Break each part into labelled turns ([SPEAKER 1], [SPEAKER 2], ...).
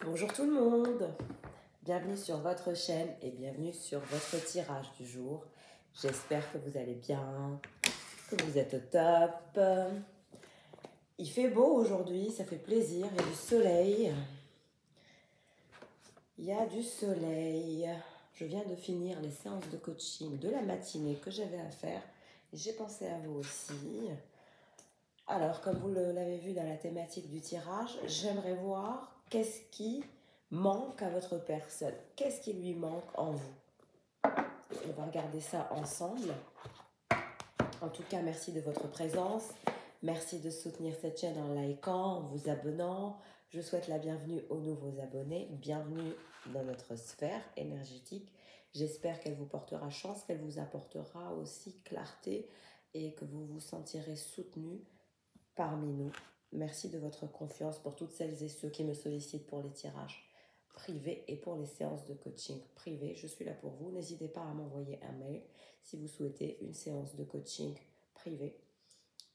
[SPEAKER 1] Bonjour tout le monde, bienvenue sur votre chaîne et bienvenue sur votre tirage du jour. J'espère que vous allez bien, que vous êtes au top. Il fait beau aujourd'hui, ça fait plaisir, il y a du soleil. Il y a du soleil. Je viens de finir les séances de coaching de la matinée que j'avais à faire. J'ai pensé à vous aussi. Alors, comme vous l'avez vu dans la thématique du tirage, j'aimerais voir qu'est-ce qui manque à votre personne. Qu'est-ce qui lui manque en vous? On va regarder ça ensemble. En tout cas, merci de votre présence. Merci de soutenir cette chaîne en likant, en vous abonnant. Je souhaite la bienvenue aux nouveaux abonnés. Bienvenue dans notre sphère énergétique. J'espère qu'elle vous portera chance, qu'elle vous apportera aussi clarté et que vous vous sentirez soutenu parmi nous. Merci de votre confiance pour toutes celles et ceux qui me sollicitent pour les tirages privés et pour les séances de coaching privées. Je suis là pour vous. N'hésitez pas à m'envoyer un mail si vous souhaitez une séance de coaching privé.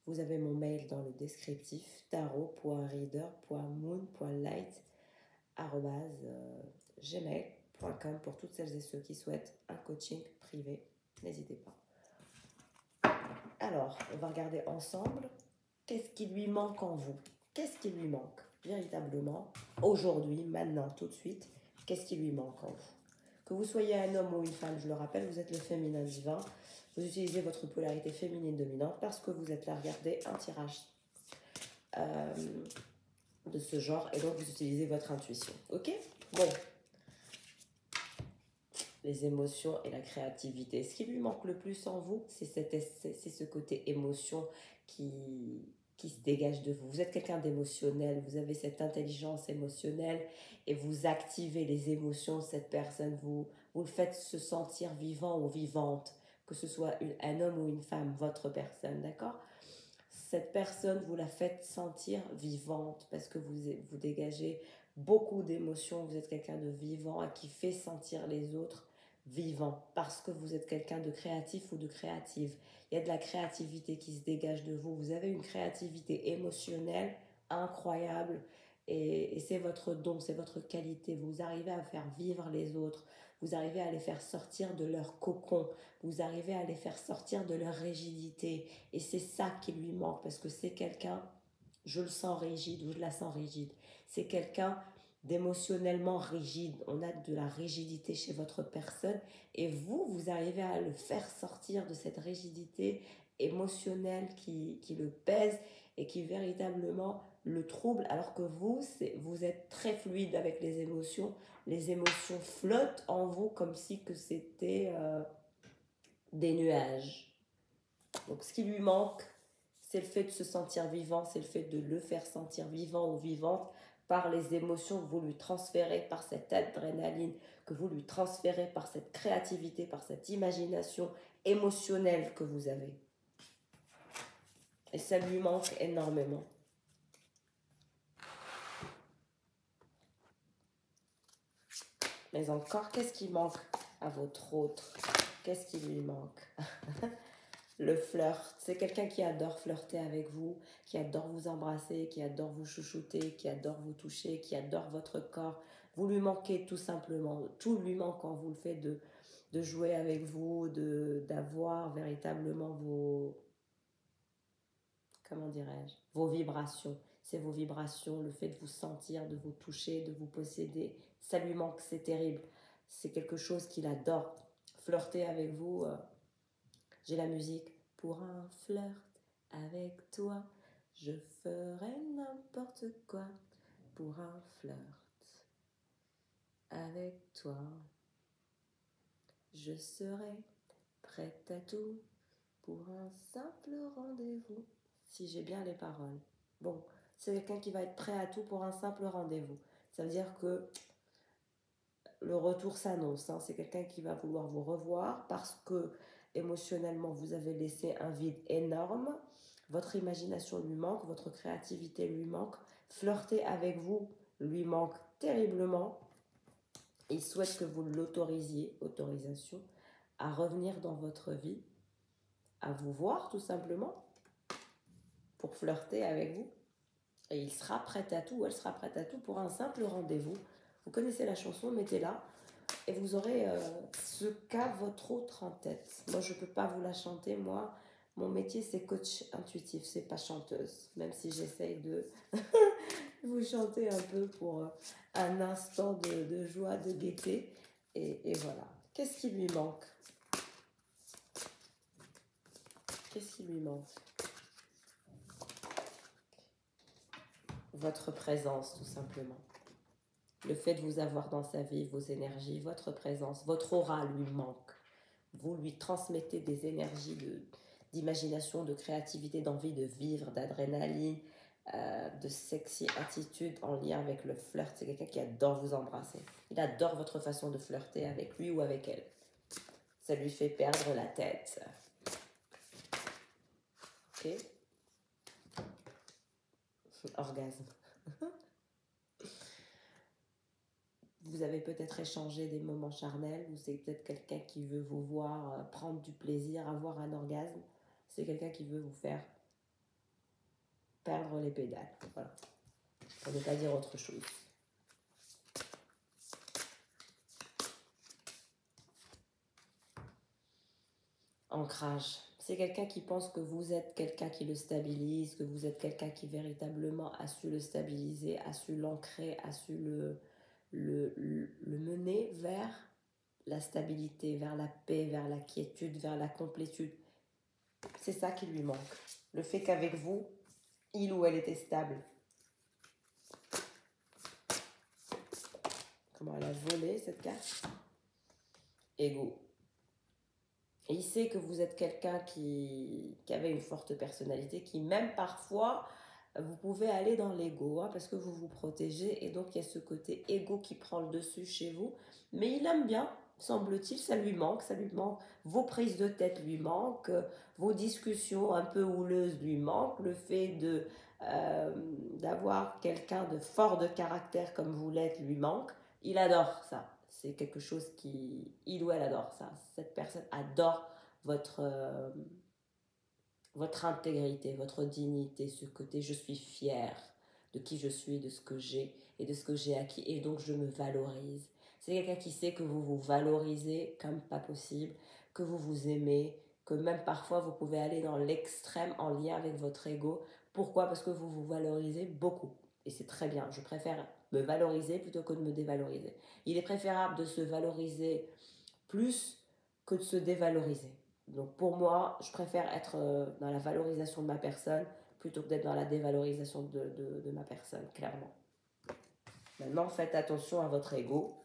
[SPEAKER 1] Vous avez mon mail dans le descriptif tarot.reader.moon.light@gmail.com pour toutes celles et ceux qui souhaitent un coaching privé. N'hésitez pas. Alors, on va regarder ensemble. Qu'est-ce qui lui manque en vous? Qu'est-ce qui lui manque véritablement aujourd'hui, maintenant, tout de suite? Qu'est-ce qui lui manque en vous? Que vous soyez un homme ou une femme, je le rappelle, vous êtes le féminin divin. Vous utilisez votre polarité féminine dominante parce que vous êtes là, regardez, un tirage de ce genre et donc vous utilisez votre intuition. Ok? Bon. Les émotions et la créativité. Ce qui lui manque le plus en vous, c'est ce côté émotion qui se dégage de vous. Vous êtes quelqu'un d'émotionnel, vous avez cette intelligence émotionnelle et vous activez les émotions de cette personne, vous le faites se sentir vivant ou vivante, que ce soit un homme ou une femme, votre personne, d'accord? Cette personne, vous la faites sentir vivante parce que vous dégagez beaucoup d'émotions, vous êtes quelqu'un de vivant et qui fait sentir les autres vivants parce que vous êtes quelqu'un de créatif ou de créative. Il y a de la créativité qui se dégage de vous. Vous avez une créativité émotionnelle incroyable et c'est votre don, c'est votre qualité. Vous arrivez à faire vivre les autres. Vous arrivez à les faire sortir de leur cocon. Vous arrivez à les faire sortir de leur rigidité. Et c'est ça qui lui manque parce que c'est quelqu'un, je le sens rigide ou je la sens rigide. C'est quelqu'un d'émotionnellement rigide. On a de la rigidité chez votre personne et vous arrivez à le faire sortir de cette rigidité émotionnelle qui le pèse et qui véritablement le trouble, alors que vous êtes très fluide avec les émotions. Les émotions flottent en vous comme si que c'était des nuages. Donc ce qui lui manque, c'est le fait de se sentir vivant, c'est le fait de le faire sentir vivant ou vivante par les émotions que vous lui transférez, par cette adrénaline que vous lui transférez, par cette créativité, par cette imagination émotionnelle que vous avez. Et ça lui manque énormément. Mais encore, qu'est-ce qui manque à votre autre? Qu'est-ce qui lui manque? Le flirt, c'est quelqu'un qui adore flirter avec vous, qui adore vous embrasser, qui adore vous chouchouter, qui adore vous toucher, qui adore votre corps. Vous lui manquez tout simplement, tout lui manque quand vous le faites de jouer avec vous, d'avoir véritablement vos, comment dirais-je, vos vibrations. C'est vos vibrations, le fait de vous sentir, de vous toucher, de vous posséder. Ça lui manque, c'est terrible. C'est quelque chose qu'il adore. Flirter avec vous, j'ai la musique. Pour un flirt avec toi, je ferai n'importe quoi. Pour un flirt avec toi, je serai prête à tout. Pour un simple rendez-vous. Si j'ai bien les paroles. Bon, c'est quelqu'un qui va être prêt à tout pour un simple rendez-vous. Ça veut dire que le retour s'annonce. Hein. C'est quelqu'un qui va vouloir vous revoir parce que émotionnellement, vous avez laissé un vide énorme. Votre imagination lui manque, votre créativité lui manque. Flirter avec vous lui manque terriblement. Il souhaite que vous l'autorisiez, autorisation, à revenir dans votre vie, à vous voir tout simplement, pour flirter avec vous. Et il sera prêt à tout, elle sera prête à tout pour un simple rendez-vous. Vous connaissez la chanson, mettez-la. Et vous aurez ce qu'a votre autre en tête. Moi, je ne peux pas vous la chanter. Moi, mon métier, c'est coach intuitif. C'est pas chanteuse. Même si j'essaye de vous chanter un peu pour un instant de joie, de gaieté. Et voilà. Qu'est-ce qui lui manque? Qu'est-ce qui lui manque? Votre présence, tout simplement. Le fait de vous avoir dans sa vie, vos énergies, votre présence, votre aura lui manque. Vous lui transmettez des énergies d'imagination, de créativité, d'envie de vivre, d'adrénaline, de sexy attitude en lien avec le flirt. C'est quelqu'un qui adore vous embrasser. Il adore votre façon de flirter avec lui ou avec elle. Ça lui fait perdre la tête. Ok? Orgasme. Vous avez peut-être échangé des moments charnels, ou c'est peut-être quelqu'un qui veut vous voir prendre du plaisir, avoir un orgasme. C'est quelqu'un qui veut vous faire perdre les pédales. Voilà. Pour ne pas dire autre chose. Ancrage. C'est quelqu'un qui pense que vous êtes quelqu'un qui le stabilise, que vous êtes quelqu'un qui véritablement a su le stabiliser, a su l'ancrer, a su le mener vers la stabilité, vers la paix, vers la quiétude, vers la complétude. C'est ça qui lui manque. Le fait qu'avec vous, il ou elle était stable. Comment elle a volé cette carte? Ego. Et il sait que vous êtes quelqu'un qui avait une forte personnalité, qui même parfois, vous pouvez aller dans l'ego, parce que vous vous protégez. Et donc, il y a ce côté ego qui prend le dessus chez vous. Mais il aime bien, semble-t-il, ça lui manque. Vos prises de tête lui manquent, vos discussions un peu houleuses lui manquent, le fait d'avoir quelqu'un de fort de caractère comme vous l'êtes lui manque. Il adore ça. C'est quelque chose il ou elle adore ça. Cette personne adore votre intégrité, votre dignité, ce côté je suis fière de qui je suis, de ce que j'ai et de ce que j'ai acquis, et donc je me valorise. C'est quelqu'un qui sait que vous vous valorisez comme pas possible, que vous vous aimez, que même parfois vous pouvez aller dans l'extrême en lien avec votre ego. Pourquoi? Parce que vous vous valorisez beaucoup. Et c'est très bien. Je préfère me valoriser plutôt que de me dévaloriser. Il est préférable de se valoriser plus que de se dévaloriser. Donc pour moi, je préfère être dans la valorisation de ma personne plutôt que d'être dans la dévalorisation de ma personne, clairement. Maintenant, faites attention à votre ego.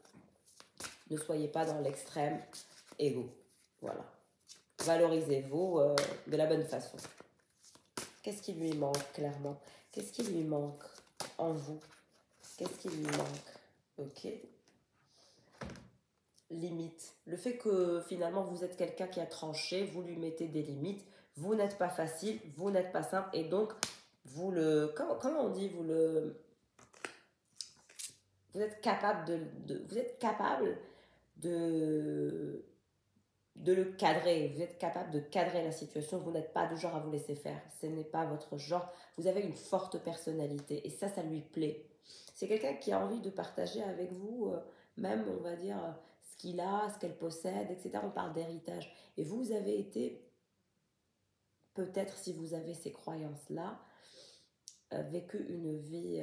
[SPEAKER 1] Ne soyez pas dans l'extrême ego. Voilà. Valorisez-vous de la bonne façon. Qu'est-ce qui lui manque, clairement? Qu'est-ce qui lui manque en vous? Qu'est-ce qui lui manque? Ok. Limite. Le fait que finalement vous êtes quelqu'un qui a tranché, vous lui mettez des limites, vous n'êtes pas facile, vous n'êtes pas simple, et donc vous comment on dit, vous êtes capable vous êtes capable de le cadrer, vous êtes capable de cadrer la situation, vous n'êtes pas du genre à vous laisser faire, ce n'est pas votre genre, vous avez une forte personnalité, et ça lui plaît. C'est quelqu'un qui a envie de partager avec vous, même on va dire, ce qu'il a, ce qu'elle possède, etc. On parle d'héritage. Et vous avez été, peut-être si vous avez ces croyances-là, vécu une vie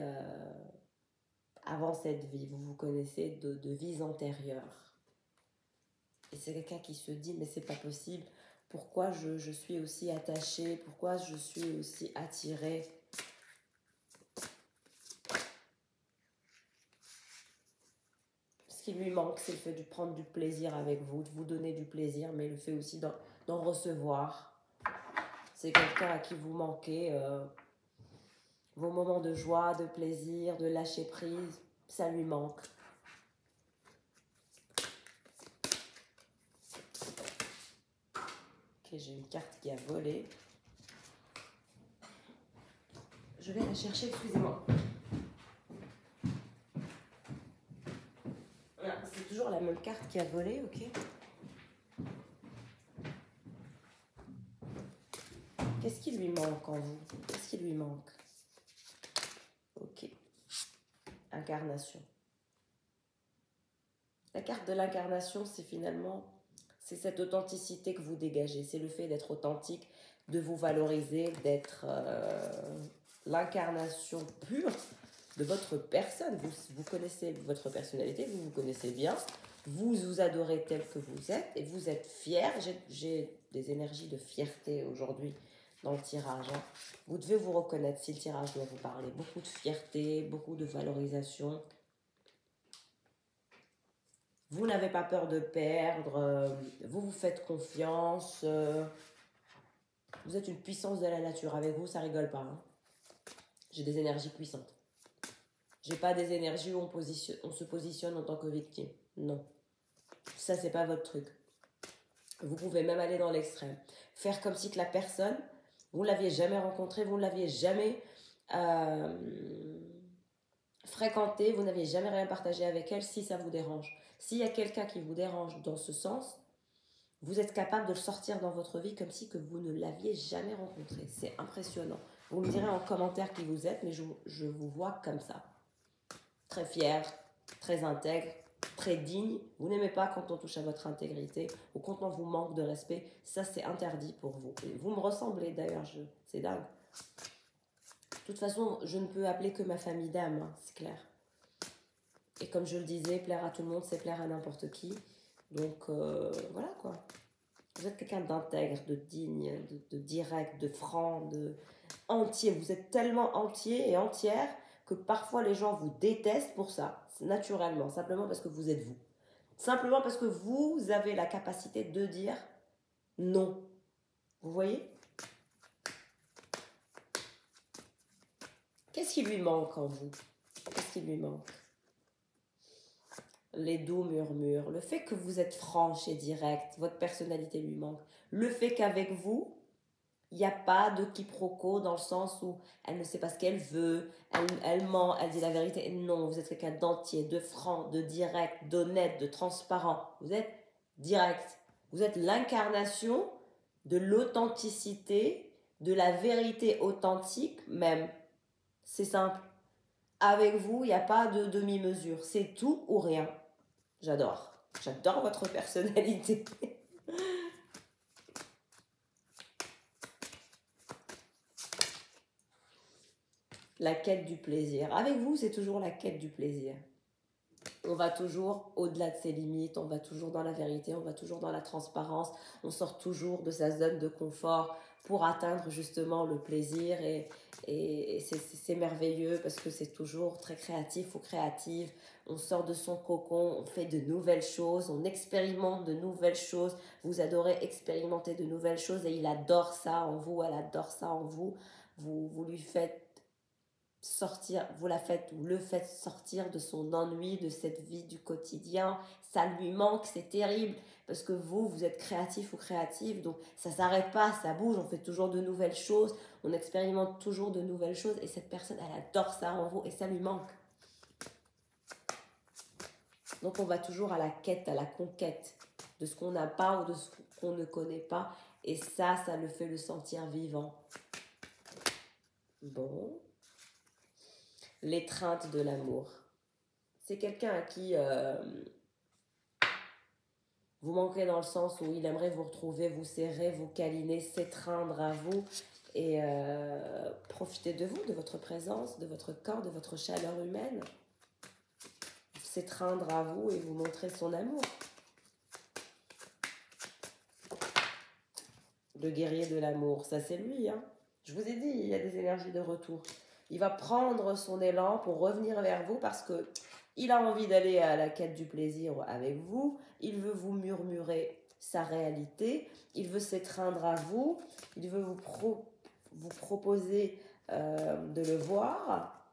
[SPEAKER 1] avant cette vie, vous vous connaissez de vies antérieures. Et c'est quelqu'un qui se dit, mais c'est pas possible, pourquoi je suis aussi attachée, pourquoi je suis aussi attirée. Ce qui lui manque, c'est le fait de prendre du plaisir avec vous, de vous donner du plaisir, mais le fait aussi d'en recevoir. C'est quelqu'un à qui vous manquez vos moments de joie, de plaisir, de lâcher prise, ça lui manque. Ok, j'ai une carte qui a volé. Je vais la chercher, excusez-moi. C'est toujours la même carte qui a volé, ok. Qu'est-ce qui lui manque en vous? Qu'est-ce qui lui manque? Ok. Incarnation. La carte de l'incarnation, c'est finalement, c'est cette authenticité que vous dégagez. C'est le fait d'être authentique, de vous valoriser, d'être l'incarnation pure de votre personne. Vous connaissez votre personnalité, vous vous connaissez bien, vous vous adorez tel que vous êtes et vous êtes fier. J'ai des énergies de fierté aujourd'hui dans le tirage. Hein. Vous devez vous reconnaître si le tirage doit vous parler. Beaucoup de fierté, beaucoup de valorisation. Vous n'avez pas peur de perdre, vous vous faites confiance. Vous êtes une puissance de la nature. Avec vous, ça rigole pas. Hein. J'ai des énergies puissantes. J'ai pas des énergies où on se positionne en tant que victime. Non. Ça, c'est pas votre truc. Vous pouvez même aller dans l'extrême. Faire comme si que la personne, vous ne l'aviez jamais rencontrée, vous ne l'aviez jamais fréquentée, vous n'aviez jamais rien partagé avec elle si ça vous dérange. S'il y a quelqu'un qui vous dérange dans ce sens, vous êtes capable de le sortir dans votre vie comme si que vous ne l'aviez jamais rencontré. C'est impressionnant. Vous me direz en commentaire qui vous êtes, mais je vous vois comme ça. Très fier, très intègre, très digne. Vous n'aimez pas quand on touche à votre intégrité ou quand on vous manque de respect. Ça, c'est interdit pour vous. Et vous me ressemblez d'ailleurs, c'est dingue. De toute façon, je ne peux appeler que ma famille d'âme, hein, c'est clair. Et comme je le disais, plaire à tout le monde, c'est plaire à n'importe qui. Donc, voilà quoi. Vous êtes quelqu'un d'intègre, de digne, de direct, de franc, de entier. Vous êtes tellement entier et entière que parfois les gens vous détestent pour ça, naturellement, simplement parce que vous êtes vous. Simplement parce que vous avez la capacité de dire non. Vous voyez? Qu'est-ce qui lui manque en vous? Qu'est-ce qui lui manque? Les doux murmures, le fait que vous êtes franche et directe, votre personnalité lui manque. Le fait qu'avec vous, il n'y a pas de quiproquo dans le sens où elle ne sait pas ce qu'elle veut, elle ment, elle dit la vérité. Non, vous êtes quelqu'un d'entier, de franc, de direct, d'honnête, de transparent. Vous êtes direct. Vous êtes l'incarnation de l'authenticité, de la vérité authentique même. C'est simple. Avec vous, il n'y a pas de demi-mesure. C'est tout ou rien. J'adore. J'adore votre personnalité. La quête du plaisir. Avec vous, c'est toujours la quête du plaisir. On va toujours au-delà de ses limites, on va toujours dans la vérité, on va toujours dans la transparence, on sort toujours de sa zone de confort pour atteindre justement le plaisir et c'est merveilleux parce que c'est toujours très créatif ou créative. On sort de son cocon, on fait de nouvelles choses, on expérimente de nouvelles choses. Vous adorez expérimenter de nouvelles choses et il adore ça en vous, elle adore ça en vous. Vous lui faites sortir, vous le faites sortir de son ennui, de cette vie du quotidien, ça lui manque, c'est terrible, parce que vous êtes créatif ou créative, donc ça s'arrête pas, ça bouge, on fait toujours de nouvelles choses, on expérimente toujours de nouvelles choses, et cette personne, elle adore ça en vous, et ça lui manque. Donc on va toujours à la quête, à la conquête de ce qu'on n'a pas ou de ce qu'on ne connaît pas, et ça le fait le sentir vivant. Bon... L'étreinte de l'amour. C'est quelqu'un à qui vous manquez dans le sens où il aimerait vous retrouver, vous serrer, vous câliner, s'étreindre à vous et profiter de vous, de votre présence, de votre corps, de votre chaleur humaine. S'étreindre à vous et vous montrer son amour. Le guerrier de l'amour, ça c'est lui. Hein. Je vous ai dit, il y a des énergies de retour. Il va prendre son élan pour revenir vers vous parce que il a envie d'aller à la quête du plaisir avec vous. Il veut vous murmurer sa réalité. Il veut s'étreindre à vous. Il veut vous proposer de le voir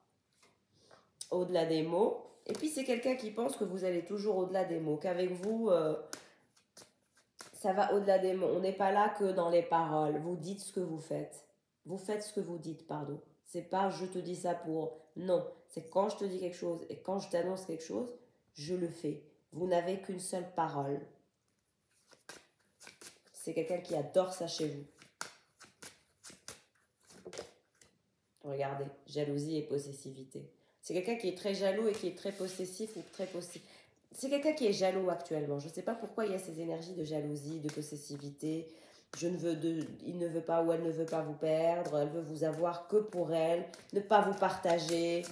[SPEAKER 1] au-delà des mots. Et puis c'est quelqu'un qui pense que vous allez toujours au-delà des mots, qu'avec vous, ça va au-delà des mots. On n'est pas là que dans les paroles. Vous dites ce que vous faites. Vous faites ce que vous dites, pardon. C'est pas je te dis ça pour... Non, c'est quand je te dis quelque chose et quand je t'annonce quelque chose, je le fais. Vous n'avez qu'une seule parole. C'est quelqu'un qui adore ça chez vous. Regardez, jalousie et possessivité. C'est quelqu'un qui est très jaloux et qui est très possessif ou très possessif. C'est quelqu'un qui est jaloux actuellement. Je ne sais pas pourquoi il y a ces énergies de jalousie, de possessivité. Il ne veut pas ou elle ne veut pas vous perdre. Elle veut vous avoir que pour elle. Ne pas vous partager.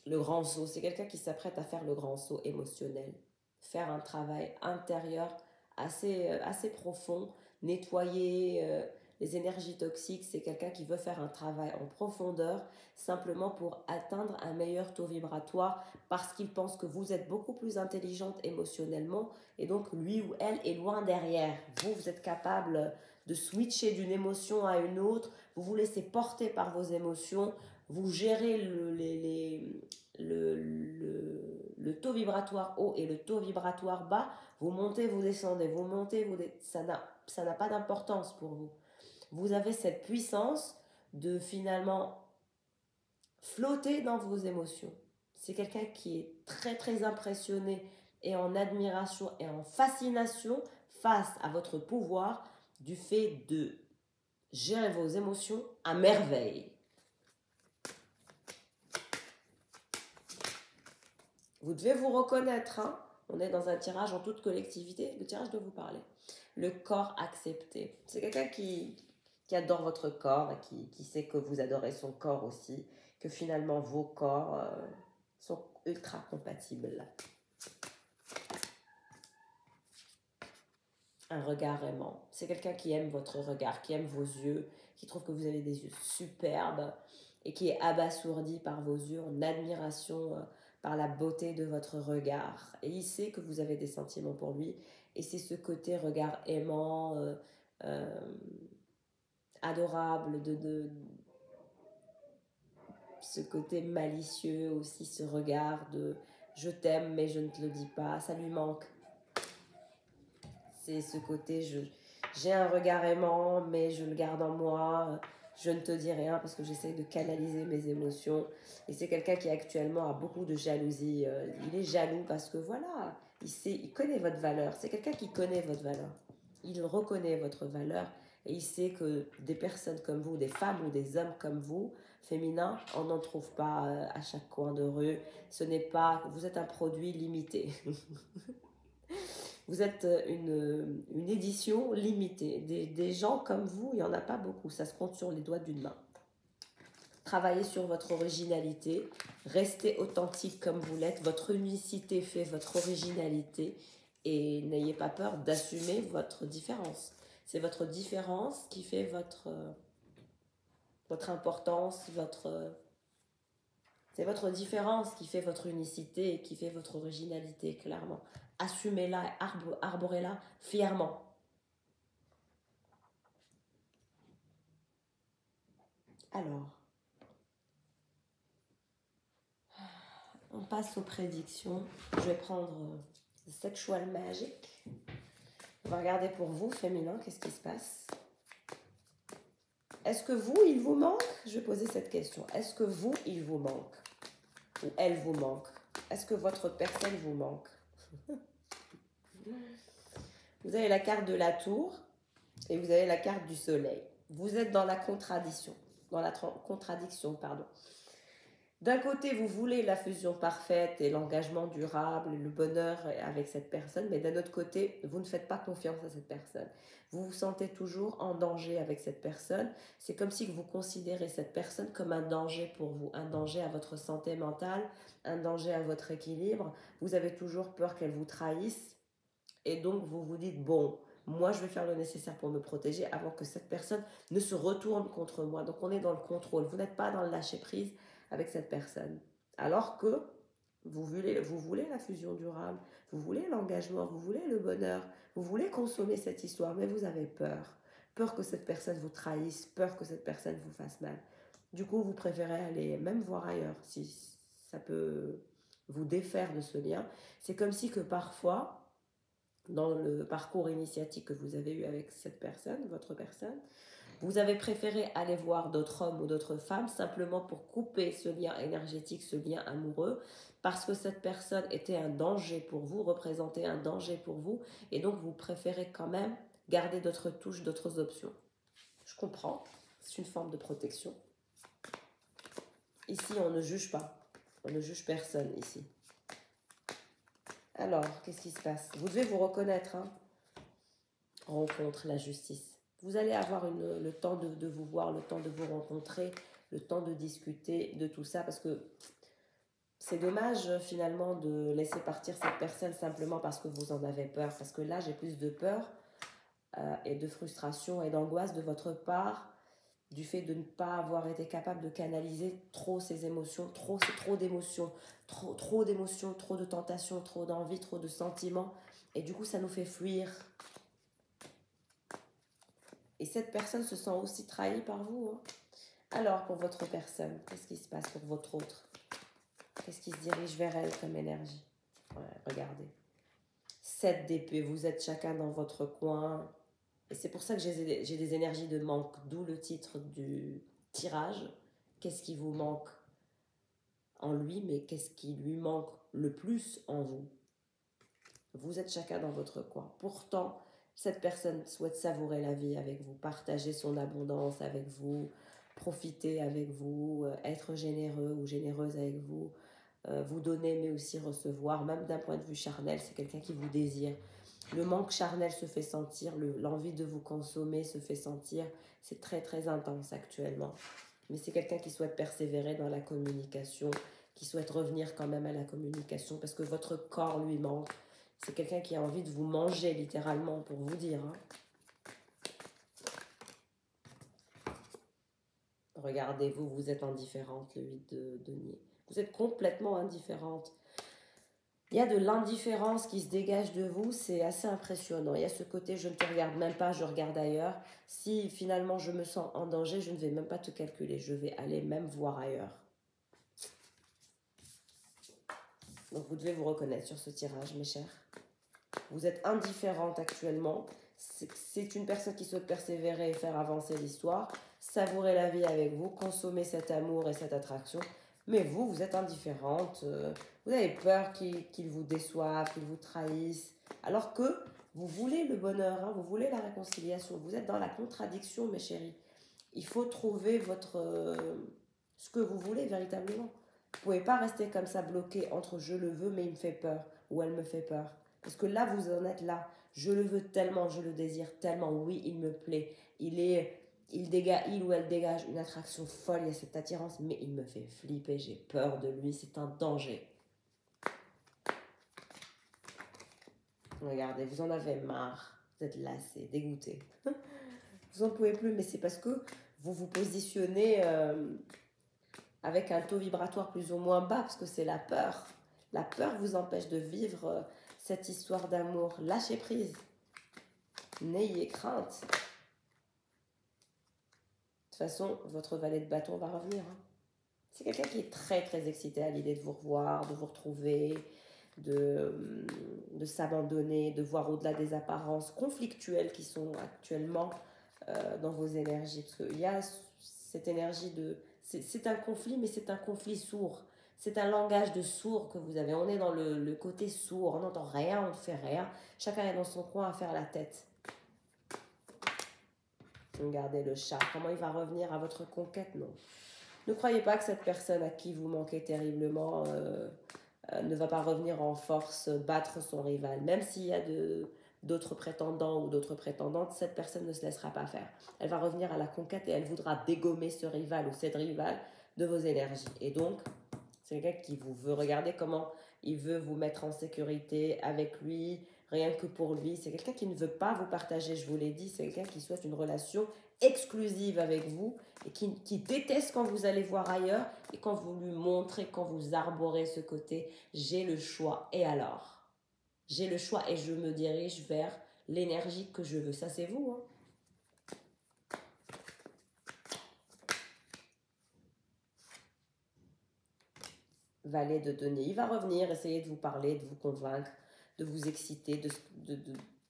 [SPEAKER 1] Le grand saut, c'est quelqu'un qui s'apprête à faire le grand saut émotionnel. Faire un travail intérieur assez profond. Nettoyer les énergies toxiques. C'est quelqu'un qui veut faire un travail en profondeur simplement pour atteindre un meilleur taux vibratoire parce qu'il pense que vous êtes beaucoup plus intelligente émotionnellement et donc lui ou elle est loin derrière. Vous êtes capable de switcher d'une émotion à une autre, vous vous laissez porter par vos émotions, vous gérez le taux vibratoire haut et le taux vibratoire bas, vous montez, vous descendez, vous montez, ça n'a pas d'importance pour vous. Vous avez cette puissance de finalement flotter dans vos émotions. C'est quelqu'un qui est très très impressionné et en admiration et en fascination face à votre pouvoir du fait de gérer vos émotions à merveille. Vous devez vous reconnaître, hein. On est dans un tirage en toute collectivité, le tirage doit vous parler. Le corps accepté. C'est quelqu'un qui adore votre corps et qui sait que vous adorez son corps aussi, que finalement vos corps sont ultra compatibles. Un regard aimant. C'est quelqu'un qui aime votre regard, qui aime vos yeux, qui trouve que vous avez des yeux superbes et qui est abasourdi par vos yeux, en admiration par la beauté de votre regard. Et il sait que vous avez des sentiments pour lui. Et c'est ce côté regard aimant, adorable, ce côté malicieux aussi, ce regard de je t'aime mais je ne te le dis pas, ça lui manque. C'est ce côté j'ai un regard aimant mais je le garde en moi, je ne te dis rien parce que j'essaie de canaliser mes émotions. Et c'est quelqu'un qui actuellement a beaucoup de jalousie. Il est jaloux parce que voilà, il connaît votre valeur. C'est quelqu'un qui connaît votre valeur. Il reconnaît votre valeur et il sait que des personnes comme vous, des femmes ou des hommes comme vous, féminins, on n'en trouve pas à chaque coin de rue. Vous êtes un produit limité. Vous êtes une édition limitée. Des gens comme vous, il n'y en a pas beaucoup. Ça se compte sur les doigts d'une main. Travaillez sur votre originalité. Restez authentique comme vous l'êtes. Votre unicité fait votre originalité. Et n'ayez pas peur d'assumer votre différence. C'est votre différence qui fait votre importance, c'est votre différence qui fait votre unicité et qui fait votre originalité, clairement. Assumez-la, arborez-la fièrement. Alors, on passe aux prédictions. Je vais prendre Sexual Magic. On va regarder pour vous, féminin, qu'est-ce qui se passe. Est-ce que vous, il vous manque? Je vais poser cette question. Est-ce que vous, il vous manque? Ou elle vous manque? Est-ce que votre personne vous manque? Vous avez la carte de la tour et vous avez la carte du soleil. Vous êtes dans la contradiction. D'un côté, vous voulez la fusion parfaite et l'engagement durable, le bonheur avec cette personne, mais d'un autre côté, vous ne faites pas confiance à cette personne. Vous vous sentez toujours en danger avec cette personne. C'est comme si vous considérez cette personne comme un danger pour vous, un danger à votre santé mentale, un danger à votre équilibre. Vous avez toujours peur qu'elle vous trahisse et donc vous vous dites, bon, moi je vais faire le nécessaire pour me protéger avant que cette personne ne se retourne contre moi. Donc on est dans le contrôle, vous n'êtes pas dans le lâcher prise avec cette personne. Alors que vous voulez la fusion durable, vous voulez l'engagement, vous voulez le bonheur, vous voulez consommer cette histoire, mais vous avez peur. Peur que cette personne vous trahisse, peur que cette personne vous fasse mal. Du coup, vous préférez aller même voir ailleurs si ça peut vous défaire de ce lien. C'est comme si que parfois, dans le parcours initiatique que vous avez eu avec cette personne, votre personne, vous avez préféré aller voir d'autres hommes ou d'autres femmes simplement pour couper ce lien énergétique, ce lien amoureux, parce que cette personne était un danger pour vous, représentait un danger pour vous, et donc vous préférez quand même garder d'autres touches, d'autres options. Je comprends, c'est une forme de protection. Ici, on ne juge pas. On ne juge personne ici. Alors, qu'est-ce qui se passe? Vous devez vous reconnaître, hein. Rencontre, la justice. Vous allez avoir le temps de vous voir, le temps de vous rencontrer, le temps de discuter de tout ça, parce que c'est dommage finalement de laisser partir cette personne simplement parce que vous en avez peur. Parce que là, j'ai plus de peur et de frustration et d'angoisse de votre part, du fait de ne pas avoir été capable de canaliser trop ces émotions, c'est trop d'émotions, trop d'émotions, trop de tentations, trop d'envie, trop de sentiments. Et du coup, ça nous fait fuir. Et cette personne se sent aussi trahie par vous, hein. Alors, pour votre personne, qu'est-ce qui se passe pour votre autre? Qu'est-ce qui se dirige vers elle comme énergie? Ouais, regardez. 7 d'épée, vous êtes chacun dans votre coin. Et c'est pour ça que j'ai des énergies de manque, d'où le titre du tirage. Qu'est-ce qui vous manque en lui, mais qu'est-ce qui lui manque le plus en vous? Vous êtes chacun dans votre coin. Pourtant, cette personne souhaite savourer la vie avec vous, partager son abondance avec vous, profiter avec vous, être généreux ou généreuse avec vous, vous donner mais aussi recevoir, même d'un point de vue charnel, c'est quelqu'un qui vous désire. Le manque charnel se fait sentir, l'envie de vous consommer se fait sentir, c'est très très intense actuellement. Mais c'est quelqu'un qui souhaite persévérer dans la communication, qui souhaite revenir quand même à la communication parce que votre corps lui manque. C'est quelqu'un qui a envie de vous manger littéralement pour vous dire, hein. Regardez-vous, vous êtes indifférente, le 8 de denier. Vous êtes complètement indifférente. Il y a de l'indifférence qui se dégage de vous, c'est assez impressionnant. Il y a ce côté, je ne te regarde même pas, je regarde ailleurs. Si finalement je me sens en danger, je ne vais même pas te calculer, je vais aller même voir ailleurs. Donc vous devez vous reconnaître sur ce tirage, mes chers. Vous êtes indifférente actuellement. C'est une personne qui souhaite persévérer et faire avancer l'histoire, savourer la vie avec vous, consommer cet amour et cette attraction. Mais vous, vous êtes indifférente. Vous avez peur qu'il vous déçoive, qu'il vous trahisse. Alors que vous voulez le bonheur, hein, vous voulez la réconciliation. Vous êtes dans la contradiction, mes chéris. Il faut trouver ce que vous voulez véritablement. Vous ne pouvez pas rester comme ça bloqué entre je le veux mais il me fait peur ou elle me fait peur. Parce que là, vous en êtes là. Je le veux tellement, je le désire tellement. Oui, il me plaît. Il ou elle dégage une attraction folle. Il y a cette attirance, mais il me fait flipper. J'ai peur de lui. C'est un danger. Regardez, vous en avez marre. Vous êtes lassé, dégoûté. Vous n'en pouvez plus, mais c'est parce que vous vous positionnez avec un taux vibratoire plus ou moins bas, parce que c'est la peur. La peur vous empêche de vivre cette histoire d'amour. Lâchez prise. N'ayez crainte. De toute façon, votre valet de bâton va revenir, hein. C'est quelqu'un qui est très très excité à l'idée de vous revoir, de vous retrouver, de s'abandonner, de voir au-delà des apparences conflictuelles qui sont actuellement dans vos énergies. Parce qu'il y a cette énergie de... C'est un conflit, mais c'est un conflit sourd. C'est un langage de sourd que vous avez. On est dans le côté sourd, on n'entend rien, on ne fait rien. Chacun est dans son coin à faire la tête. Regardez le chat, comment il va revenir à votre conquête, non. Ne croyez pas que cette personne à qui vous manquez terriblement ne va pas revenir en force battre son rival. Même s'il y a d'autres prétendants ou d'autres prétendantes, cette personne ne se laissera pas faire. Elle va revenir à la conquête et elle voudra dégommer ce rival ou cette rivale de vos énergies. Et donc, c'est quelqu'un qui vous veut. Regarder comment il veut vous mettre en sécurité avec lui, rien que pour lui. C'est quelqu'un qui ne veut pas vous partager, je vous l'ai dit. C'est quelqu'un qui souhaite une relation exclusive avec vous et qui déteste quand vous allez voir ailleurs et quand vous lui montrez, quand vous arborez ce côté « j'ai le choix ». Et alors? J'ai le choix et je me dirige vers l'énergie que je veux. Ça, c'est vous, hein? Valet de denier. Il va revenir, essayer de vous parler, de vous convaincre, de vous exciter,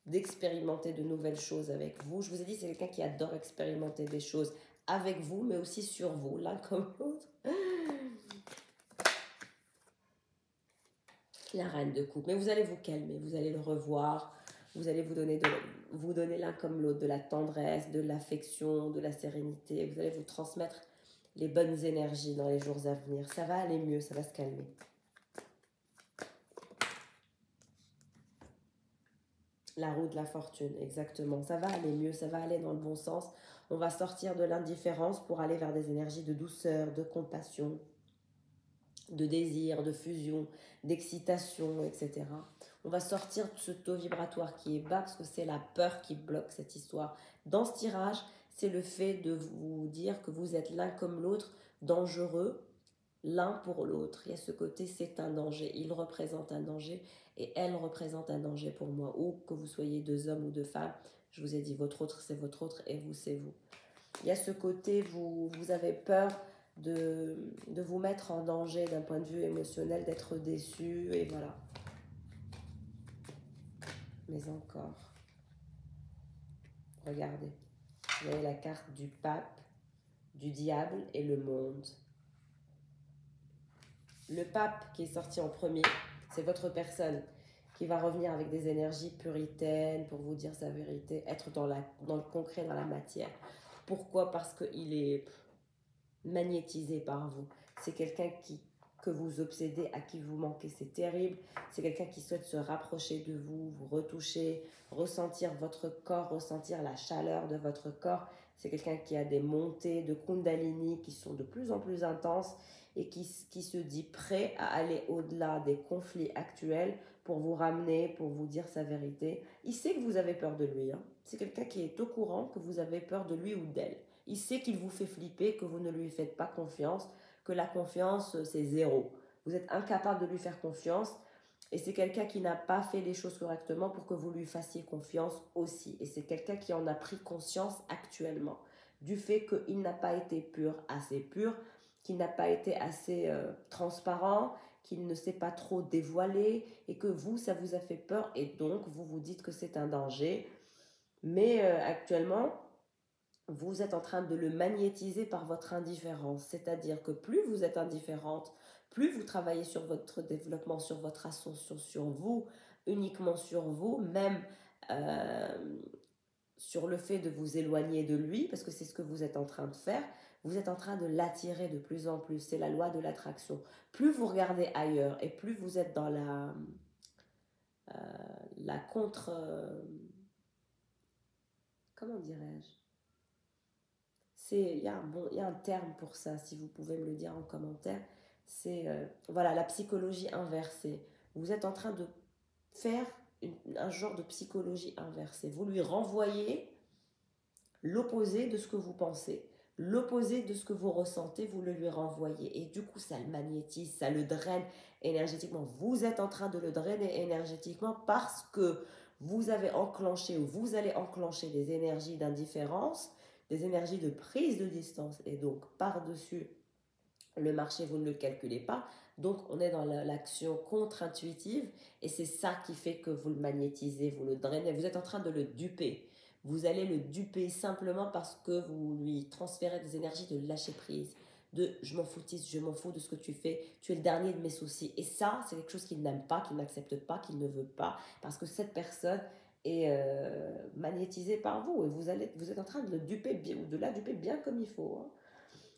[SPEAKER 1] d'expérimenter de nouvelles choses avec vous. Je vous ai dit, c'est quelqu'un qui adore expérimenter des choses avec vous, mais aussi sur vous, l'un comme l'autre. La reine de coupe. Mais vous allez vous calmer, vous allez le revoir, vous allez vous donner l'un comme l'autre de la tendresse, de l'affection, de la sérénité. Vous allez vous transmettre les bonnes énergies dans les jours à venir. Ça va aller mieux, ça va se calmer. La roue de la fortune, exactement. Ça va aller mieux, ça va aller dans le bon sens. On va sortir de l'indifférence pour aller vers des énergies de douceur, de compassion, de désir, de fusion, d'excitation, etc. On va sortir de ce taux vibratoire qui est bas parce que c'est la peur qui bloque cette histoire. Dans ce tirage, c'est le fait de vous dire que vous êtes l'un comme l'autre dangereux, l'un pour l'autre. Il y a ce côté, c'est un danger. Il représente un danger et elle représente un danger pour moi. Ou que vous soyez deux hommes ou deux femmes, je vous ai dit, votre autre, c'est votre autre et vous, c'est vous. Il y a ce côté, vous avez peur de vous mettre en danger d'un point de vue émotionnel, d'être déçu, et voilà. Mais encore, regardez, vous avez la carte du pape, du diable et le monde. Le pape qui est sorti en premier, c'est votre personne qui va revenir avec des énergies puritaines pour vous dire sa vérité, être dans le concret, dans la matière. Pourquoi? Parce qu'il est magnétisé par vous. C'est quelqu'un que vous obsédez, à qui vous manquez, c'est terrible. C'est quelqu'un qui souhaite se rapprocher de vous, vous retoucher, ressentir votre corps, ressentir la chaleur de votre corps. C'est quelqu'un qui a des montées de Kundalini qui sont de plus en plus intenses et qui se dit prêt à aller au-delà des conflits actuels pour vous ramener, pour vous dire sa vérité. Il sait que vous avez peur de lui. Hein. C'est quelqu'un qui est au courant que vous avez peur de lui ou d'elle. Il sait qu'il vous fait flipper, que vous ne lui faites pas confiance, que la confiance, c'est zéro. Vous êtes incapable de lui faire confiance et c'est quelqu'un qui n'a pas fait les choses correctement pour que vous lui fassiez confiance aussi. Et c'est quelqu'un qui en a pris conscience actuellement du fait qu'il n'a pas été assez pur, qu'il n'a pas été assez transparent, qu'il ne s'est pas trop dévoilé et que vous, ça vous a fait peur et donc vous vous dites que c'est un danger. Mais actuellement, vous êtes en train de le magnétiser par votre indifférence. C'est-à-dire que plus vous êtes indifférente, plus vous travaillez sur votre développement, sur votre ascension, sur vous, uniquement sur vous, même sur le fait de vous éloigner de lui, parce que c'est ce que vous êtes en train de faire, vous êtes en train de l'attirer de plus en plus. C'est la loi de l'attraction. Plus vous regardez ailleurs et plus vous êtes dans la contre... comment dirais-je? Il y a un terme pour ça, si vous pouvez me le dire en commentaire. C'est voilà, la psychologie inversée. Vous êtes en train de faire un genre de psychologie inversée. Vous lui renvoyez l'opposé de ce que vous pensez, l'opposé de ce que vous ressentez, vous le lui renvoyez. Et du coup, ça le magnétise, ça le draine énergétiquement. Vous êtes en train de le drainer énergétiquement parce que vous avez enclenché ou vous allez enclencher des énergies d'indifférence, des énergies de prise de distance. Et donc, par-dessus le marché, vous ne le calculez pas. Donc, on est dans l'action contre-intuitive et c'est ça qui fait que vous le magnétisez, vous le drainez. Vous êtes en train de le duper. Vous allez le duper simplement parce que vous lui transférez des énergies de lâcher prise, de je m'en foutisse, je m'en fous de ce que tu fais, tu es le dernier de mes soucis. Et ça, c'est quelque chose qu'il n'aime pas, qu'il n'accepte pas, qu'il ne veut pas, parce que cette personne est magnétisée par vous et vous êtes en train de le duper, de la duper bien comme il faut. Hein.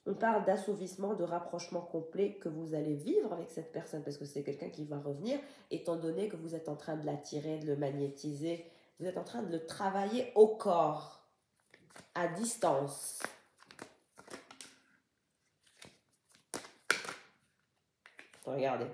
[SPEAKER 1] On parle d'assouvissement, de rapprochement complet que vous allez vivre avec cette personne parce que c'est quelqu'un qui va revenir, étant donné que vous êtes en train de l'attirer, de le magnétiser, vous êtes en train de le travailler au corps, à distance. Regardez,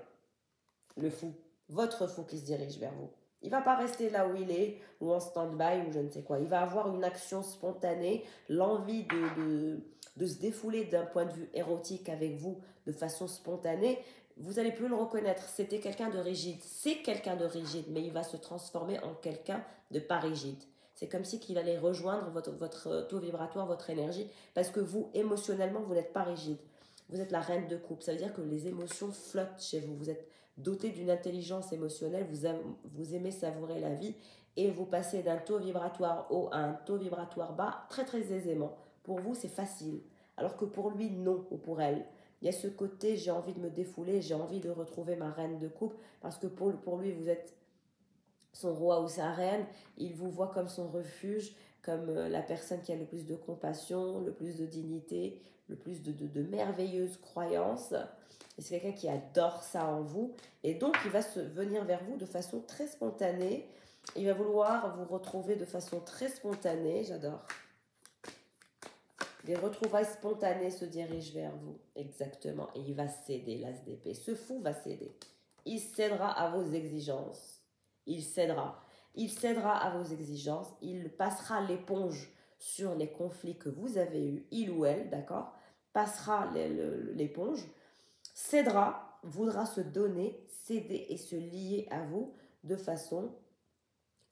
[SPEAKER 1] le fou, votre fou qui se dirige vers vous. Il ne va pas rester là où il est, ou en stand-by, ou je ne sais quoi. Il va avoir une action spontanée, l'envie de se défouler d'un point de vue érotique avec vous de façon spontanée. Vous n'allez plus le reconnaître. C'était quelqu'un de rigide. C'est quelqu'un de rigide, mais il va se transformer en quelqu'un de pas rigide. C'est comme si qu'il allait rejoindre votre taux vibratoire, votre énergie, parce que vous, émotionnellement, vous n'êtes pas rigide. Vous êtes la reine de coupe. Ça veut dire que les émotions flottent chez vous. Vous êtes doté d'une intelligence émotionnelle. Vous aimez savourer la vie et vous passez d'un taux vibratoire haut à un taux vibratoire bas très très aisément. Pour vous, c'est facile. Alors que pour lui, non, ou pour elle. Il y a ce côté, j'ai envie de me défouler, j'ai envie de retrouver ma reine de coupe, parce que pour lui, vous êtes son roi ou sa reine, il vous voit comme son refuge, comme la personne qui a le plus de compassion, le plus de dignité, le plus de merveilleuses croyances. Et c'est quelqu'un qui adore ça en vous. Et donc, il va venir vers vous de façon très spontanée. Il va vouloir vous retrouver de façon très spontanée. J'adore. Des retrouvailles spontanées se dirigent vers vous. Exactement. Et il va céder, l'as d'épée. Ce fou va céder. Il cédera à vos exigences. Il cédera. Il cédera à vos exigences. Il passera l'éponge sur les conflits que vous avez eus, il ou elle, d'accord? Passera l'éponge, cédera, voudra se donner, céder et se lier à vous de façon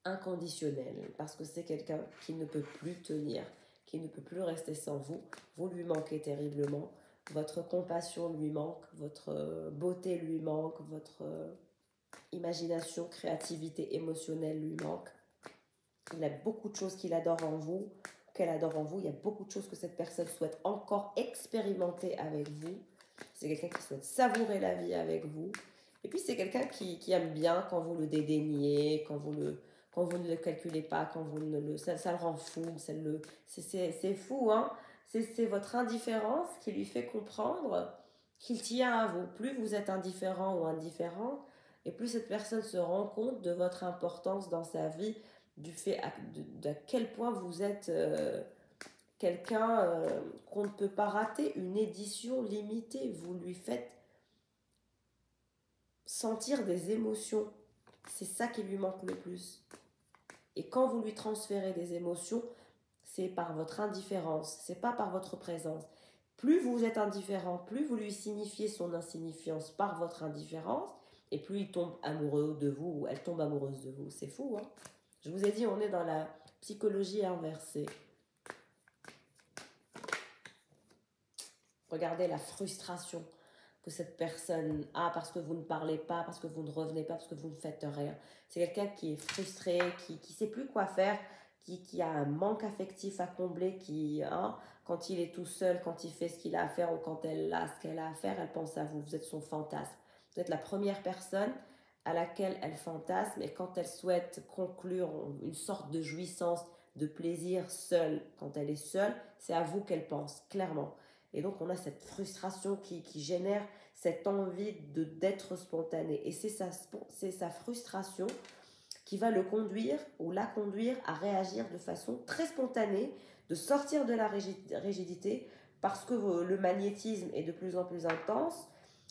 [SPEAKER 1] inconditionnelle. Parce que c'est quelqu'un qui ne peut plus tenir, qui ne peut plus rester sans vous. Vous lui manquez terriblement. Votre compassion lui manque, votre beauté lui manque, votre imagination, créativité émotionnelle lui manque. Il a beaucoup de choses qu'il adore en vous, qu'elle adore en vous. Il y a beaucoup de choses que cette personne souhaite encore expérimenter avec vous. C'est quelqu'un qui souhaite savourer la vie avec vous. Et puis c'est quelqu'un qui aime bien quand vous le dédaignez, quand vous ne le calculez pas, quand vous ne le... Ça le rend fou, c'est fou, hein. C'est votre indifférence qui lui fait comprendre qu'il tient à vous. Plus vous êtes indifférent ou indifférent, et plus cette personne se rend compte de votre importance dans sa vie, du fait d'à quel point vous êtes quelqu'un qu'on ne peut pas rater, une édition limitée. Vous lui faites sentir des émotions. C'est ça qui lui manque le plus. Et quand vous lui transférez des émotions, c'est par votre indifférence, c'est pas par votre présence. Plus vous êtes indifférent, plus vous lui signifiez son insignifiance par votre indifférence, et plus il tombe amoureux de vous, ou elle tombe amoureuse de vous. C'est fou, hein? Je vous ai dit, on est dans la psychologie inversée. Regardez la frustration que cette personne a parce que vous ne parlez pas, parce que vous ne revenez pas, parce que vous ne faites rien. C'est quelqu'un qui est frustré, qui ne sait plus quoi faire, qui a un manque affectif à combler, qui, hein, quand il est tout seul, quand il fait ce qu'il a à faire ou quand elle a ce qu'elle a à faire, elle pense à vous. Vous êtes son fantasme. Vous êtes la première personne à laquelle elle fantasme, et quand elle souhaite conclure une sorte de jouissance, de plaisir seule, quand elle est seule, c'est à vous qu'elle pense, clairement. Et donc, on a cette frustration qui génère cette envie d'être spontané. Et c'est sa frustration qui va le conduire ou la conduire à réagir de façon très spontanée, de sortir de la rigidité, parce que le magnétisme est de plus en plus intense,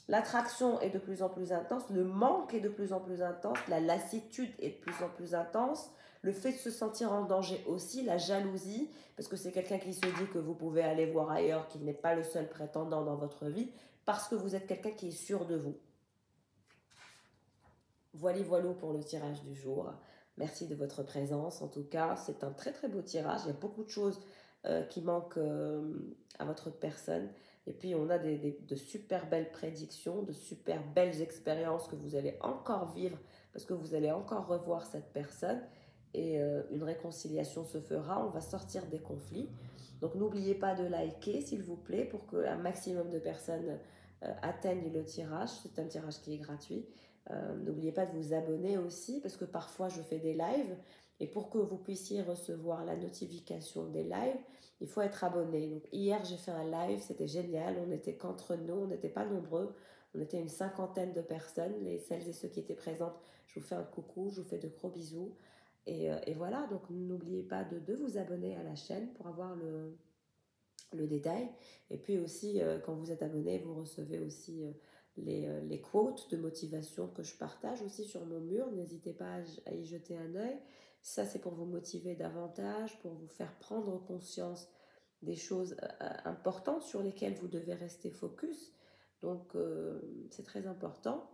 [SPEAKER 1] l'attraction est de plus en plus intense, le manque est de plus en plus intense, la lassitude est de plus en plus intense, le fait de se sentir en danger aussi, la jalousie, parce que c'est quelqu'un qui se dit que vous pouvez aller voir ailleurs, qu'il n'est pas le seul prétendant dans votre vie, parce que vous êtes quelqu'un qui est sûr de vous. Voilà pour le tirage du jour. Merci de votre présence. En tout cas, c'est un très très beau tirage. Il y a beaucoup de choses qui manquent à votre personne. Et puis, on a de super belles prédictions, de super belles expériences que vous allez encore vivre parce que vous allez encore revoir cette personne. Et une réconciliation se fera. On va sortir des conflits. Donc, n'oubliez pas de liker, s'il vous plaît, pour qu'un maximum de personnes atteignent le tirage. C'est un tirage qui est gratuit. N'oubliez pas de vous abonner aussi, parce que parfois je fais des lives, et pour que vous puissiez recevoir la notification des lives, il faut être abonné. Donc hier j'ai fait un live, c'était génial, on n'était qu'entre nous, on n'était pas nombreux, on était une cinquantaine de personnes, celles et ceux qui étaient présentes, je vous fais un coucou, je vous fais de gros bisous, et voilà, donc n'oubliez pas de vous abonner à la chaîne pour avoir le détail. Et puis aussi, quand vous êtes abonné, vous recevez aussi les quotes de motivation que je partage aussi sur mon mur. N'hésitez pas à y jeter un œil. Ça, c'est pour vous motiver davantage, pour vous faire prendre conscience des choses importantes sur lesquelles vous devez rester focus. Donc, c'est très important.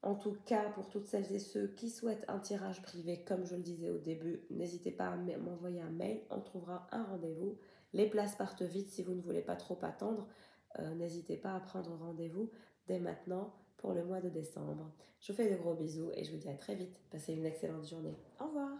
[SPEAKER 1] En tout cas, pour toutes celles et ceux qui souhaitent un tirage privé, comme je le disais au début, n'hésitez pas à m'envoyer un mail, on trouvera un rendez-vous. Les places partent vite si vous ne voulez pas trop attendre. N'hésitez pas à prendre rendez-vous dès maintenant pour le mois de décembre. Je vous fais de gros bisous et je vous dis à très vite. Passez une excellente journée. Au revoir.